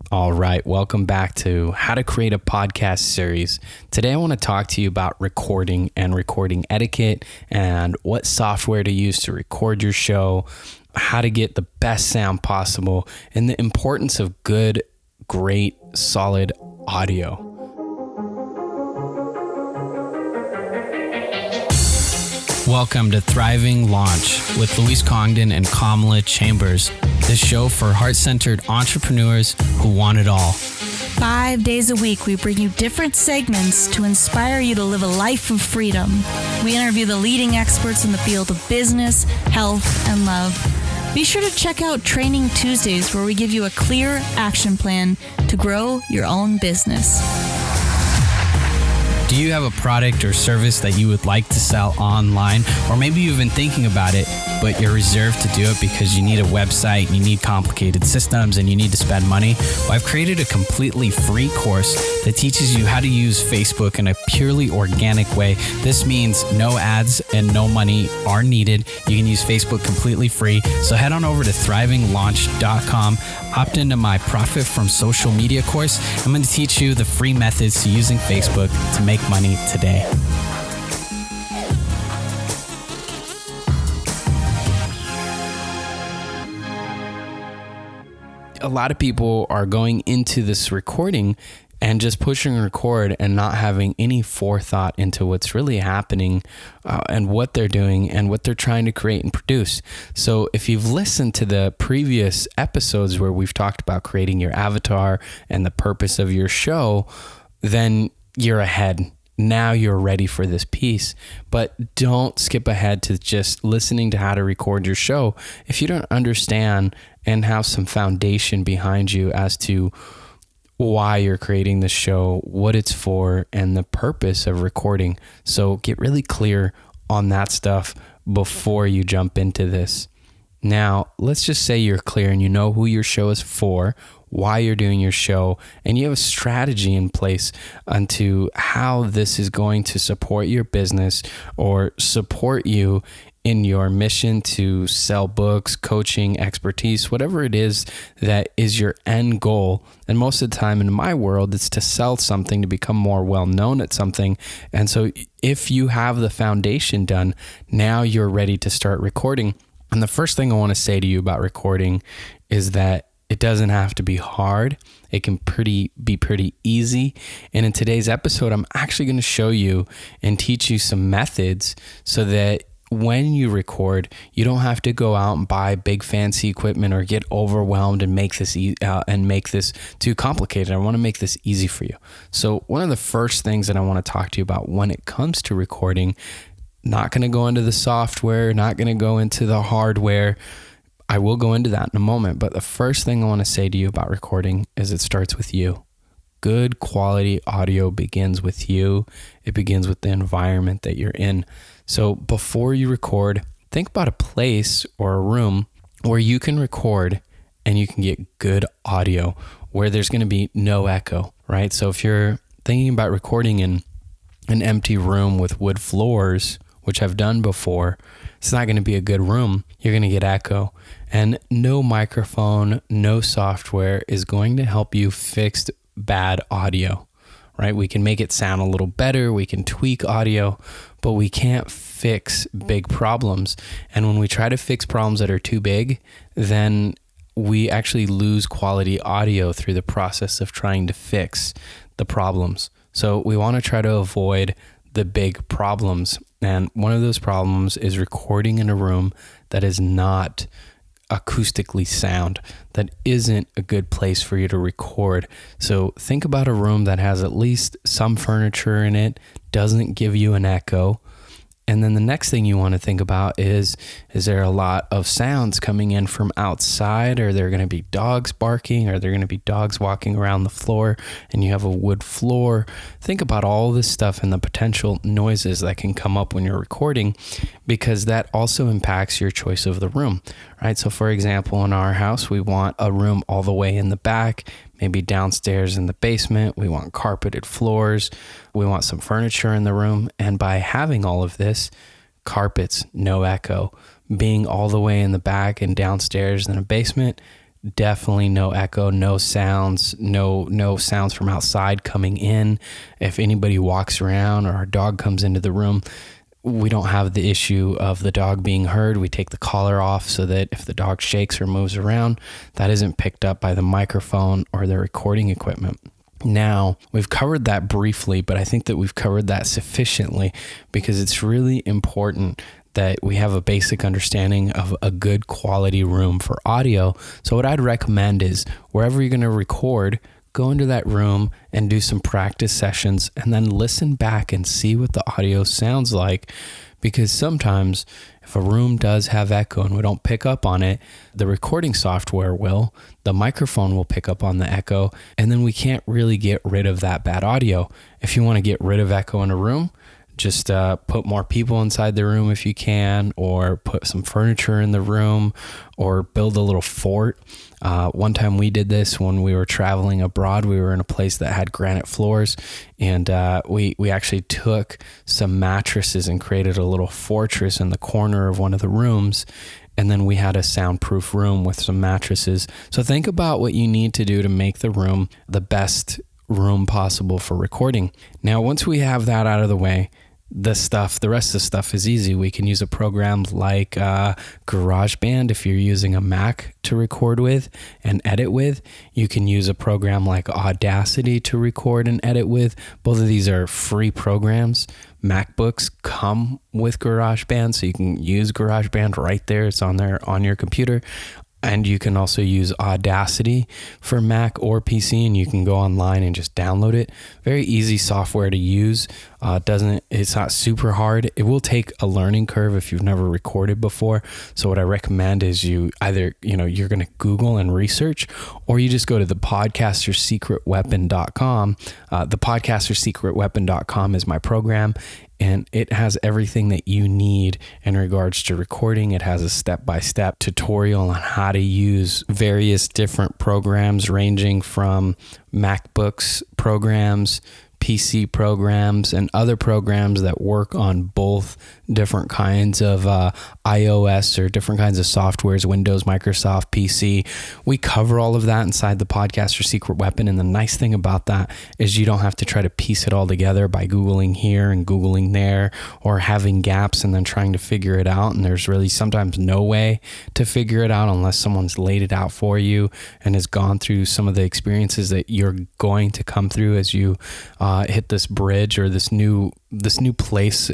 All right, welcome back to How to Create a Podcast series. Today I want to talk to you about recording and recording etiquette and what software to use to record your show, how to get the best sound possible, and the importance of good, great, solid audio. Welcome to Thriving Launch with Luis Congdon and Kamala Chambers, this show for heart-centered entrepreneurs who want it all. 5 days a week, we bring you different segments to inspire you to live a life of freedom. We interview the leading experts in the field of business, health, and love. Be sure to check out Training Tuesdays, where we give you a clear action plan to grow your own business. Do you have a product or service that you would like to sell online? Or maybe you've been thinking about it, but you're reserved to do it because you need a website, you need complicated systems, and you need to spend money? Well, I've created a completely free course that teaches you how to use Facebook in a purely organic way. This means no ads and no money are needed. You can use Facebook completely free. So head on over to thrivinglaunch.com, opt into my Profit from Social Media course. I'm going to teach you the free methods to using Facebook to make money today. A lot of people are going into this recording and just pushing record and not having any forethought into what's really happening and what they're doing and what they're trying to create and produce. So if you've listened to the previous episodes where we've talked about creating your avatar and the purpose of your show, then you're ahead. Now you're ready for this piece, but don't skip ahead to just listening to how to record your show if you don't understand and have some foundation behind you as to why you're creating the show, what it's for, and the purpose of recording. So get really clear on that stuff before you jump into this. Now, let's just say you're clear and you know who your show is for, why you're doing your show, and you have a strategy in place onto how this is going to support your business or support you in your mission to sell books, coaching, expertise, whatever it is that is your end goal. And most of the time in my world, it's to sell something, to become more well-known at something. And so if you have the foundation done, now you're ready to start recording. And the first thing I want to say to you about recording is that it doesn't have to be hard. It can be pretty easy. And in today's episode, I'm actually going to show you and teach you some methods so that when you record, you don't have to go out and buy big fancy equipment or get overwhelmed and make this too complicated. I want to make this easy for you. So one of the first things that I want to talk to you about when it comes to recording, not going to go into the software, not going to go into the hardware. I will go into that in a moment, but the first thing I want to say to you about recording is it starts with you. Good quality audio begins with you. It begins with the environment that you're in. So before you record, think about a place or a room where you can record and you can get good audio, where there's going to be no echo, right? So if you're thinking about recording in an empty room with wood floors, which I've done before, it's not going to be a good room. You're going to get echo. And no microphone, no software is going to help you fix bad audio, right? We can make it sound a little better. We can tweak audio, but we can't fix big problems. And when we try to fix problems that are too big, then we actually lose quality audio through the process of trying to fix the problems. So we want to try to avoid the big problems. And one of those problems is recording in a room that is not acoustically sound, that isn't a good place for you to record. So think about a room that has at least some furniture in it, doesn't give you an echo. And then the next thing you want to think about is there a lot of sounds coming in from outside? Are there going to be dogs barking? Are there going to be dogs walking around the floor and you have a wood floor? Think about all this stuff and the potential noises that can come up when you're recording, because that also impacts your choice of the room, right? So for example, in our house, we want a room all the way in the back, maybe downstairs in the basement. We want carpeted floors. We want some furniture in the room. And by having all of this, carpets, no echo, being all the way in the back and downstairs in a basement, definitely no echo, no sounds, no sounds from outside coming in. If anybody walks around or our dog comes into the room, we don't have the issue of the dog being heard. We take the collar off so that if the dog shakes or moves around, that isn't picked up by the microphone or the recording equipment. Now, we've covered that briefly, but I think that we've covered that sufficiently because it's really important that we have a basic understanding of a good quality room for audio. So what I'd recommend is wherever you're going to record, go into that room and do some practice sessions and then listen back and see what the audio sounds like. Because sometimes if a room does have echo and we don't pick up on it, the recording software will, the microphone will pick up on the echo, and then we can't really get rid of that bad audio. If you want to get rid of echo in a room, just put more people inside the room if you can, or put some furniture in the room, or build a little fort. One time we did this when we were traveling abroad. We were in a place that had granite floors, and we actually took some mattresses and created a little fortress in the corner of one of the rooms. And then we had a soundproof room with some mattresses. So think about what you need to do to make the room the best room possible for recording. Now, once we have that out of the way, the rest of the stuff is easy. We can use a program like GarageBand if you're using a Mac to record with and edit with. You can use a program like Audacity to record and edit with. Both of these are free programs. MacBooks come with GarageBand, so you can use GarageBand right there. It's on there on your computer. And you can also use Audacity for Mac or PC, and you can go online and just download it. Very easy software to use. It's not super hard. It will take a learning curve if you've never recorded before. So what I recommend is you either, you're going to Google and research, or you just go to thepodcastersecretweapon.com. Thepodcastersecretweapon.com is my program, and it has everything that you need in regards to recording. It has a step-by-step tutorial on how to use various different programs ranging from MacBooks programs, PC programs, and other programs that work on both different kinds of iOS or different kinds of softwares, Windows, Microsoft, PC. We cover all of that inside the Podcaster Secret Weapon. And the nice thing about that is you don't have to try to piece it all together by Googling here and Googling there, or having gaps and then trying to figure it out. And there's really sometimes no way to figure it out unless someone's laid it out for you and has gone through some of the experiences that you're going to come through as you hit this bridge or this new place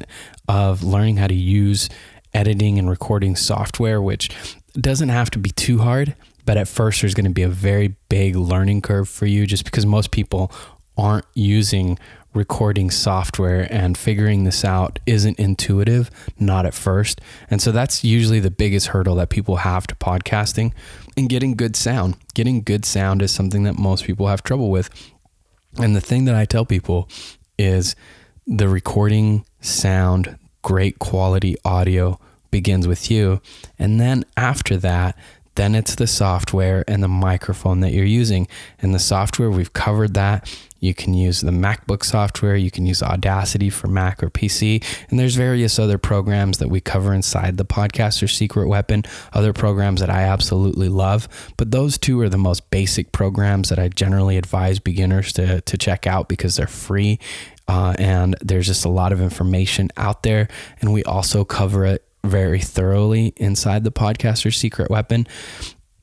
of learning how to use editing and recording software, which doesn't have to be too hard, but at first there's going to be a very big learning curve for you just because most people aren't using recording software, and figuring this out isn't intuitive, not at first. And so that's usually the biggest hurdle that people have to podcasting, and getting good sound. Getting good sound is something that most people have trouble with. And the thing that I tell people is the recording sound, great quality audio begins with you. And then after that, then it's the software and the microphone that you're using. And the software, we've covered that. You can use the MacBook software. You can use Audacity for Mac or PC. And there's various other programs that we cover inside the Podcaster Secret Weapon, other programs that I absolutely love. But those two are the most basic programs that I generally advise beginners to check out because they're free. And there's just a lot of information out there. And we also cover it very thoroughly inside the Podcaster Secret Weapon.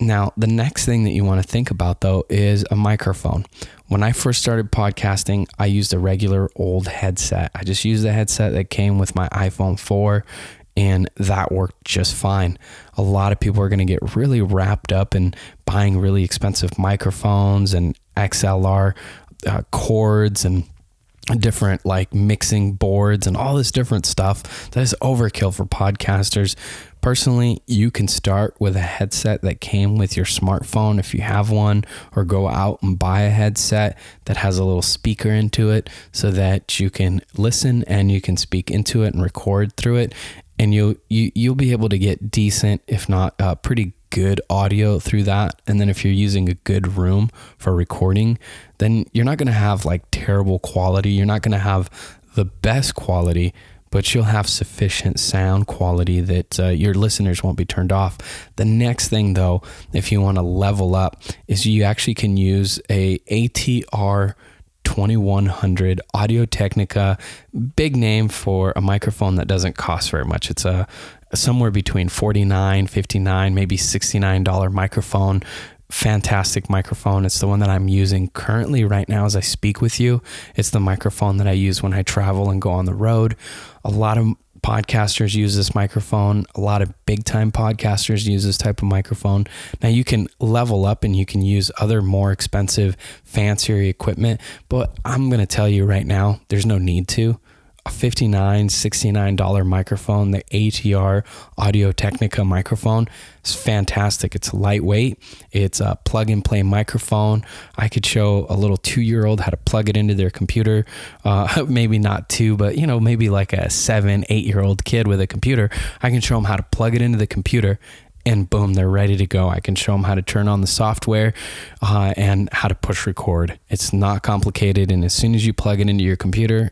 Now, the next thing that you want to think about, though, is a microphone. When I first started podcasting, I used a regular old headset. I just used the headset that came with my iPhone 4, and that worked just fine. A lot of people are going to get really wrapped up in buying really expensive microphones and XLR cords and different like mixing boards and all this different stuff. That is overkill for podcasters. Personally, you can start with a headset that came with your smartphone if you have one, or go out and buy a headset that has a little speaker into it so that you can listen and you can speak into it and record through it. And you'll be able to get decent, if not pretty good audio through that. And then if you're using a good room for recording, then you're not going to have like terrible quality. You're not going to have the best quality, but you'll have sufficient sound quality that your listeners won't be turned off. The next thing, though, if you want to level up, is you actually can use a ATR 2100 Audio-Technica, big name for a microphone that doesn't cost very much. It's somewhere between $49, $59, maybe $69 microphone. Fantastic microphone. It's the one that I'm using currently right now as I speak with you. It's the microphone that I use when I travel and go on the road. A lot of podcasters use this microphone. A lot of big time podcasters use this type of microphone. Now you can level up and you can use other more expensive, fancier equipment, but I'm going to tell you right now, there's no need to. A $59, $69 microphone, the ATR Audio-Technica microphone, is fantastic. It's lightweight. It's a plug-and-play microphone. I could show a little 2-year-old how to plug it into their computer. Maybe not 2, but maybe like a 7, 8-year-old kid with a computer. I can show them how to plug it into the computer, and boom, they're ready to go. I can show them how to turn on the software and how to push record. It's not complicated. And as soon as you plug it into your computer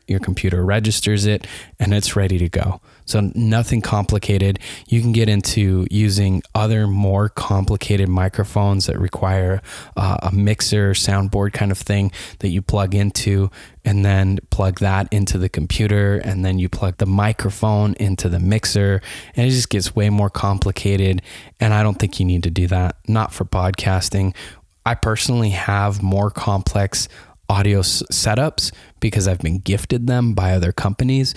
registers it and it's ready to go. So nothing complicated. You can get into using other more complicated microphones that require a mixer, soundboard kind of thing that you plug into, and then plug that into the computer, and then you plug the microphone into the mixer, and it just gets way more complicated. And I don't think you need to do that. Not for podcasting. I personally have more complex audio setups because I've been gifted them by other companies,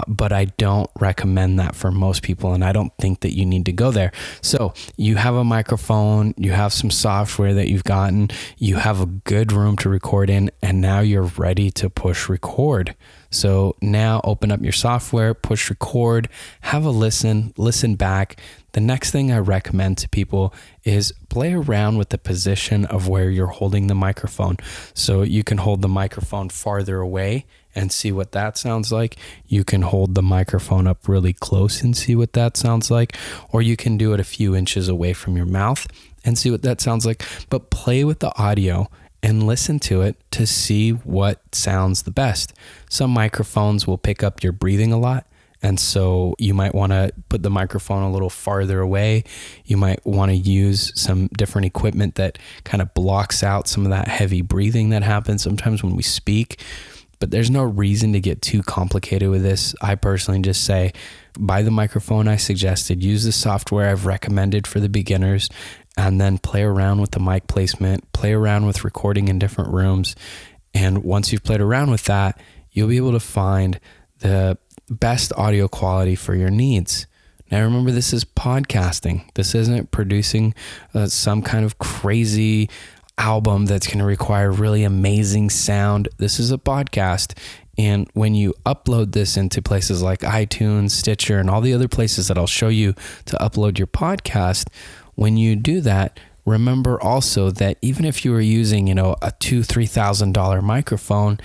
but I don't recommend that for most people, and I don't think that you need to go there. So you have a microphone, you have some software that you've gotten, you have a good room to record in, and now you're ready to push record. So now open up your software, push record, have a listen back. The next thing I recommend to people is play around with the position of where you're holding the microphone. So you can hold the microphone farther away and see what that sounds like. You can hold the microphone up really close and see what that sounds like. Or you can do it a few inches away from your mouth and see what that sounds like. But play with the audio and listen to it to see what sounds the best. Some microphones will pick up your breathing a lot, and so you might want to put the microphone a little farther away. You might want to use some different equipment that kind of blocks out some of that heavy breathing that happens sometimes when we speak. But there's no reason to get too complicated with this. I personally just say, buy the microphone I suggested, use the software I've recommended for the beginners, and then play around with the mic placement, play around with recording in different rooms. And once you've played around with that, you'll be able to find the best audio quality for your needs. Now remember, this is podcasting. This isn't producing some kind of crazy album that's going to require really amazing sound. This is a podcast. And when you upload this into places like iTunes, Stitcher, and all the other places that I'll show you to upload your podcast, when you do that, remember also that even if you were using, a $2,000-$3,000 microphone,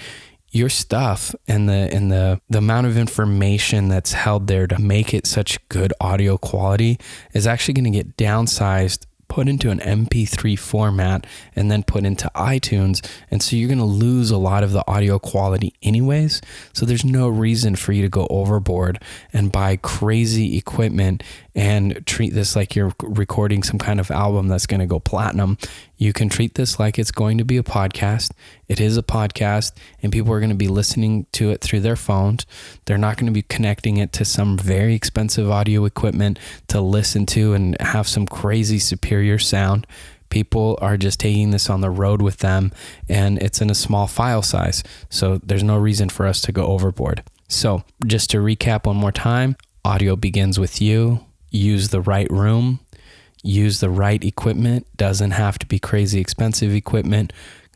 your stuff and the amount of information that's held there to make it such good audio quality is actually going to get downsized, put into an MP3 format, and then put into iTunes. And so you're going to lose a lot of the audio quality anyways. So there's no reason for you to go overboard and buy crazy equipment and treat this like you're recording some kind of album that's going to go platinum. You can treat this like it's going to be a podcast. It is a podcast, and people are going to be listening to it through their phones. They're not going to be connecting it to some very expensive audio equipment to listen to and have some crazy superior sound. People are just taking this on the road with them, and it's in a small file size. So there's no reason for us to go overboard. So just to recap one more time, audio begins with you. Use the right room. Use the right equipment. Doesn't have to be crazy expensive equipment.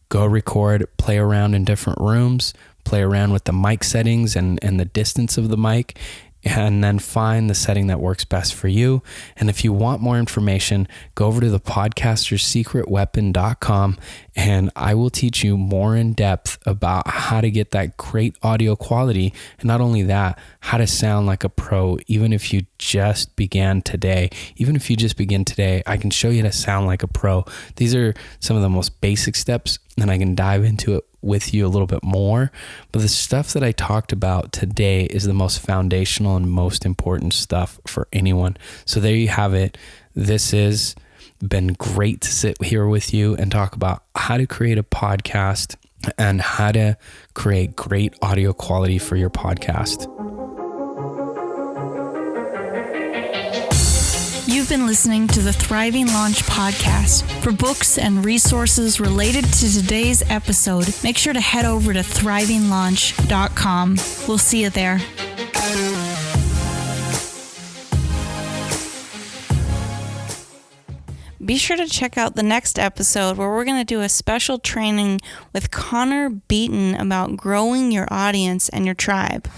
Go record, play around in different rooms, play around with the mic settings and the distance of the mic, and then find the setting that works best for you. And if you want more information, go over to thepodcasterssecretweapon.com and I will teach you more in depth about how to get that great audio quality. And not only that, how to sound like a pro, even if you just began today. Even if you just begin today, I can show you how to sound like a pro. These are some of the most basic steps, and I can dive into it with you a little bit more. But the stuff that I talked about today is the most foundational and most important stuff for anyone. So there you have it. This has been great to sit here with you and talk about how to create a podcast and how to create great audio quality for your podcast. You've been listening to the Thriving Launch podcast. For books and resources related to today's episode, make sure to head over to thrivinglaunch.com. We'll see you there. Be sure to check out the next episode where we're going to do a special training with Connor Beaton about growing your audience and your tribe.